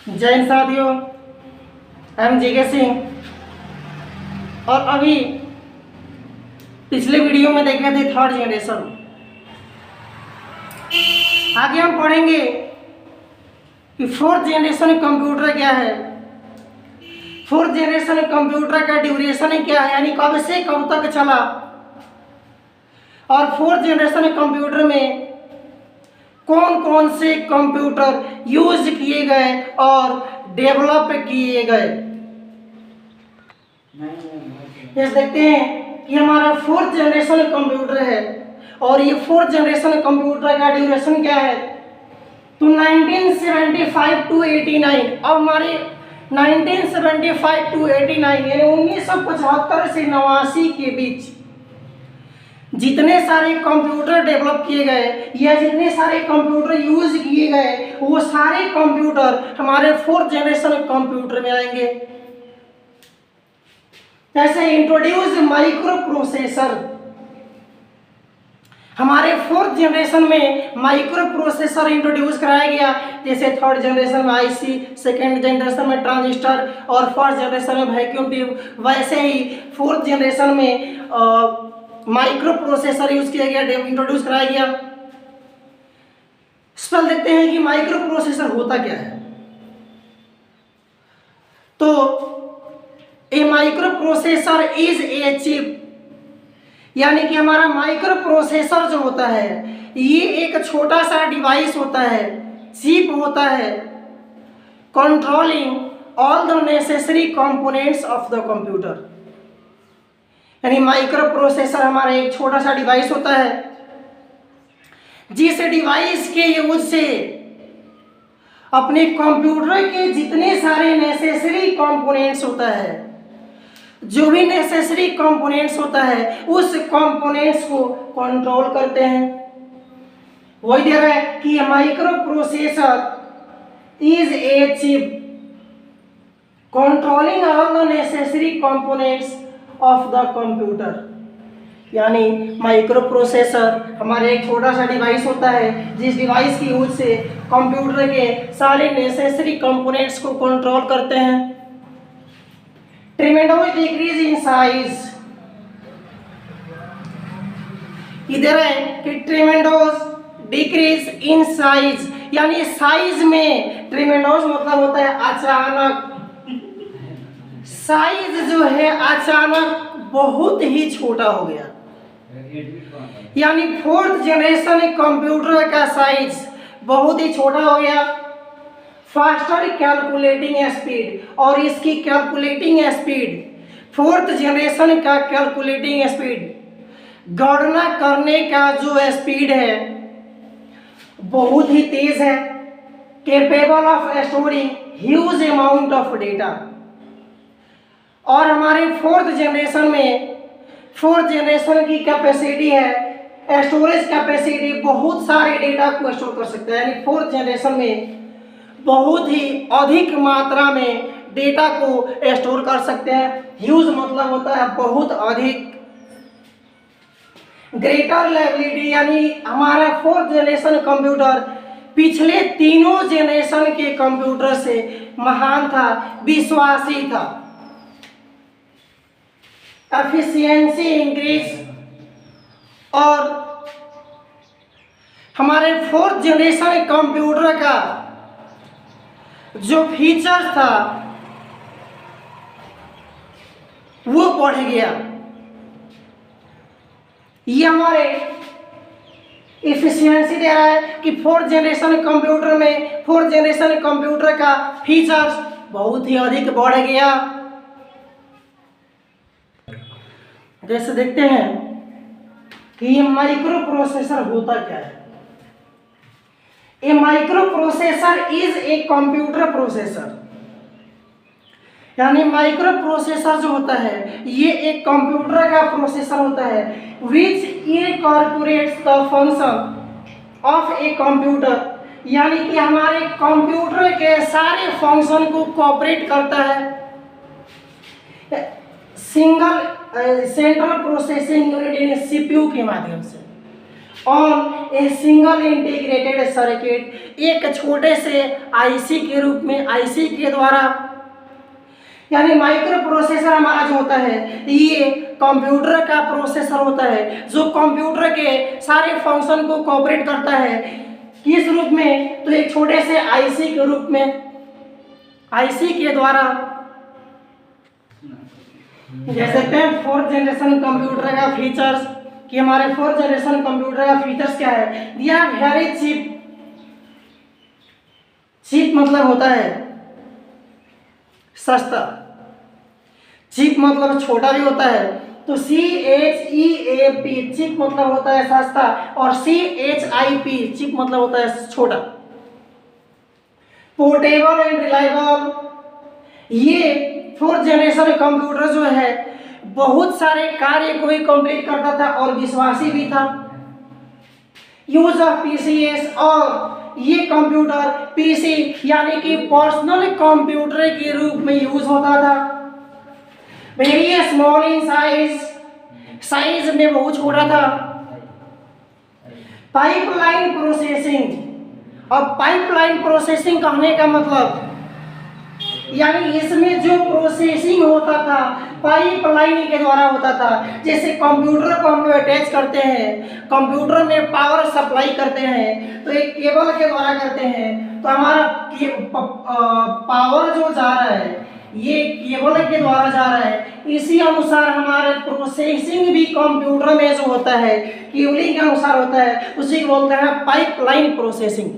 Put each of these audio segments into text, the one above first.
जय हिंद साथियों, M G के सिंह। और अभी पिछले वीडियो में देखे थे थर्ड जनरेशन। आगे हम पढ़ेंगे कि फोर्थ जनरेशन कंप्यूटर क्या है, फोर्थ जनरेशन कंप्यूटर का ड्यूरेशन क्या है, यानी कब से कब तक चला, और फोर्थ जनरेशन कंप्यूटर में कौन कौन से कंप्यूटर यूज किए गए और डेवलप किए गए। ये देखते हैं कि हमारा फोर्थ जनरेशन कंप्यूटर है और ये फोर्थ जनरेशन कंप्यूटर का ड्यूरेशन क्या है। तो 1975 टू 89, अब हमारे 1975 टू 89 यानी 1975 से 89 के बीच जितने सारे कंप्यूटर डेवलप किए गए या जितने सारे कंप्यूटर यूज किए गए वो सारे कंप्यूटर हमारे फोर्थ जनरेशन कंप्यूटर में आएंगे। जैसे इंट्रोड्यूस माइक्रो प्रोसेसर, हमारे फोर्थ जनरेशन में माइक्रो प्रोसेसर इंट्रोड्यूस कराया गया। जैसे थर्ड जनरेशन में आईसी, सेकेंड जनरेशन में ट्रांजिस्टर और फर्स्ट जनरेशन में वैक्यूम ट्यूब, वैसे ही फोर्थ जनरेशन में माइक्रो प्रोसेसर यूज किया गया, इंट्रोड्यूस कराया गया। इस पर देखते हैं कि माइक्रो प्रोसेसर होता क्या है। तो a microprocessor is a chip, यानी कि हमारा माइक्रो प्रोसेसर जो होता है ये एक छोटा सा डिवाइस होता है, चिप होता है, controlling all the necessary components of the computer. यानी माइक्रो प्रोसेसर हमारा एक छोटा सा डिवाइस होता है जिस डिवाइस के यूज से अपने कंप्यूटर के जितने सारे नेसेसरी कंपोनेंट्स होता है, जो भी नेसेसरी कंपोनेंट्स होता है उस कंपोनेंट्स को कंट्रोल करते हैं। वही दे रहा है कि micro processor is a chip controlling all the necessary components of the computer. यानी माइक्रो प्रोसेसर हमारे एक छोटा सा डिवाइस होता है जिस डिवाइस की यूज से कंप्यूटर के सारे नेसेसरी कंपोनेंट्स को कंट्रोल करते हैं। ट्रेमेंडोस डिक्रीज इन साइज, इधर है कि ट्रेमेंडोस डिक्रीज इन साइज, यानी साइज में ट्रेमेंडोस मतलब होता है अचानक, साइज जो है अचानक बहुत ही छोटा हो गया। यानी फोर्थ जनरेशन कंप्यूटर का साइज बहुत ही छोटा हो गया। फास्टर कैलकुलेटिंग स्पीड, और इसकी कैलकुलेटिंग स्पीड फोर्थ जनरेशन का कैलकुलेटिंग स्पीड, गणना करने का जो स्पीड है बहुत ही तेज है। Capable of storing huge amount of data, और हमारे फोर्थ जनरेशन में फोर्थ जनरेशन की कैपेसिटी है, स्टोरेज कैपेसिटी बहुत सारे डेटा को स्टोर कर सकता है। यानी फोर्थ जनरेशन में बहुत ही अधिक मात्रा में डेटा को स्टोर कर सकते हैं। ह्यूज मतलब होता है बहुत अधिक। ग्रेटर रिलायबिलिटी, यानी हमारा फोर्थ जनरेशन कंप्यूटर पिछले तीनों जनरेशन के कंप्यूटर से महान था, विश्वासी था। एफिशिएंसी इंक्रीज, और हमारे फोर्थ जनरेशन कंप्यूटर का जो फीचर था वो बढ़ गया। ये हमारे एफिशिएंसी दे रहा है कि फोर्थ जनरेशन कंप्यूटर में फोर्थ जनरेशन कंप्यूटर का फीचर्स बहुत ही अधिक बढ़ गया। जैसे देखते हैं कि ये माइक्रो प्रोसेसर होता क्या है। A microprocessor is a computer processor, यानी माइक्रो प्रोसेसर जो होता है ये एक कंप्यूटर का प्रोसेसर होता है which incorporates the function of a computer, यानी कि हमारे कंप्यूटर के सारे फंक्शन को कोऑपरेट करता है। सिंगल सेंट्रल प्रोसेसिंग यूनिट यानी सीपीयू के माध्यम से, on a single integrated circuit, एक छोटे से आईसी के रूप में, आईसी के द्वारा। यानी माइक्रो प्रोसेसर हमारा जो होता है ये कंप्यूटर का प्रोसेसर होता है जो कंप्यूटर के सारे फंक्शन को कोऑपरेट करता है। किस रूप में? तो एक छोटे से आईसी के रूप में, आईसी के द्वारा। जैसे फोर्थ जनरेशन कंप्यूटर का फीचर्स, कि हमारे फोर्थ जनरेशन कंप्यूटर का फीचर्स क्या है? दिया वेरी चीप। चीप मतलब होता है सस्ता, चीप मतलब छोटा भी होता है। तो CHEAP चीप मतलब होता है सस्ता, और CHIP चीप मतलब होता है छोटा। पोर्टेबल एंड रिलायबल, ये फोर्थ जनरेशन कंप्यूटर जो है बहुत सारे कार्य को ही कंप्लीट करता था और विश्वासी भी था। यूज ऑफ PCS, और ये कंप्यूटर पीसी यानी कि पर्सनल कंप्यूटर के रूप में यूज होता था। Very small in size, size में बहुत छोटा था। पाइपलाइन प्रोसेसिंग, अब पाइपलाइन प्रोसेसिंग कहने का मतलब यानी इसमें जो प्रोसेसिंग होता था पाइपलाइन के द्वारा होता था। जैसे कंप्यूटर को हम अटैच करते हैं, कंप्यूटर में पावर सप्लाई करते हैं तो एक केबल के द्वारा करते हैं, तो हमारा पावर जो जा रहा है ये केबल के द्वारा जा रहा है। इसी अनुसार हमारे प्रोसेसिंग भी कंप्यूटर में जो होता है केबलिंग के अनुसार होता है, उसी को बोलते हैं pipeline processing.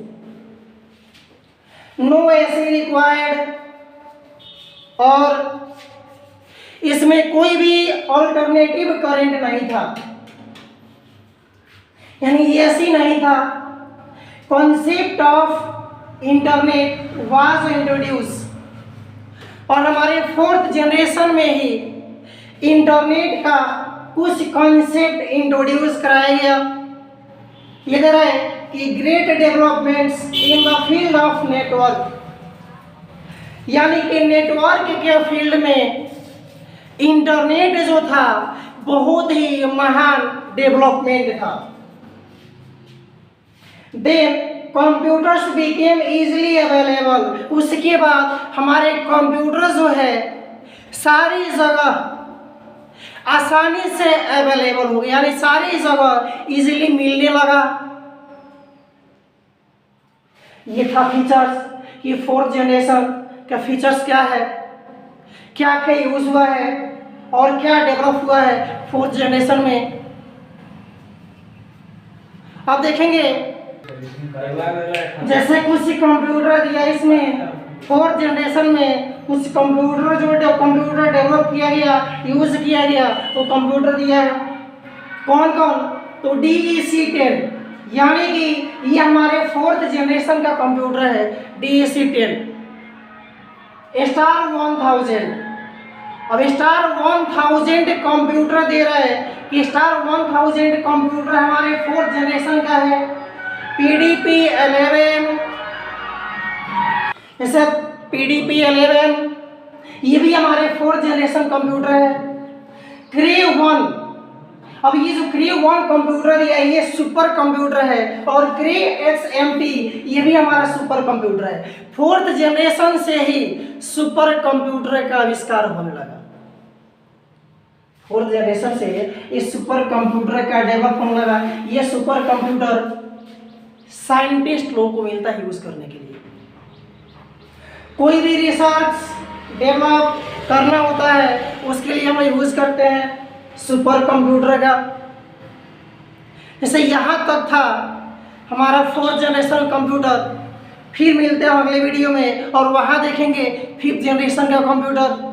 No AC required, और इसमें कोई भी अल्टरनेटिव करंट नहीं था, यानी एसी नहीं था। Concept of internet was introduce, और हमारे फोर्थ जनरेशन में ही इंटरनेट का कुछ कॉन्सेप्ट इंट्रोड्यूस कराया गया। ये दे रहा है कि great developments in the field of network, यानी कि नेटवर्क के फील्ड में इंटरनेट जो था बहुत ही महान डेवलपमेंट था। Then computers became easily available, उसके बाद हमारे कंप्यूटर जो है सारी जगह आसानी से अवेलेबल हो गए, यानी सारी जगह इजीली मिलने लगा। ये था फीचर्स कि फोर्थ जनरेशन का फीचर्स क्या है, क्या क्या यूज हुआ है और क्या डेवलप हुआ है फोर्थ जनरेशन में। आप देखेंगे जैसे कुछ कंप्यूटर दिया इसमें फोर्थ जनरेशन में, कुछ कंप्यूटर जो कंप्यूटर डेवलप किया गया, यूज किया गया, वो कंप्यूटर दिया है। कौन कौन? तो DEC-10, यानी कि ये हमारे फोर्थ जनरेशन का कंप्यूटर है DEC-10। स्टार 1000, अब स्टार 1000 कंप्यूटर दे रहा है कि स्टार 1000 कंप्यूटर हमारे फोर्थ जनरेशन का है। PDP-11, जैसे PDP-11 ये भी हमारे फोर्थ जनरेशन कंप्यूटर है। Cray-1, अब ये जो Cray-1 कंप्यूटर है ये सुपर कंप्यूटर है, और Cray-XMP ये भी हमारा सुपर कंप्यूटर है। फोर्थ जनरेशन से ही सुपर कंप्यूटर का आविष्कार होने लगा। फोर्थ जनरेशन से इस सुपर कंप्यूटर का डेवलप होने लगा। ये सुपर कंप्यूटर साइंटिस्ट लोगों को मिलता है यूज करने के लिए। कोई भी रिसर्च डेवलप करना होता है उसके लिए हम यूज करते हैं सुपर कंप्यूटर का। जैसे यहाँ तक था हमारा फोर्थ जनरेशन कंप्यूटर। फिर मिलते हैं अगले वीडियो में और वहाँ देखेंगे फिफ्थ जनरेशन का कंप्यूटर।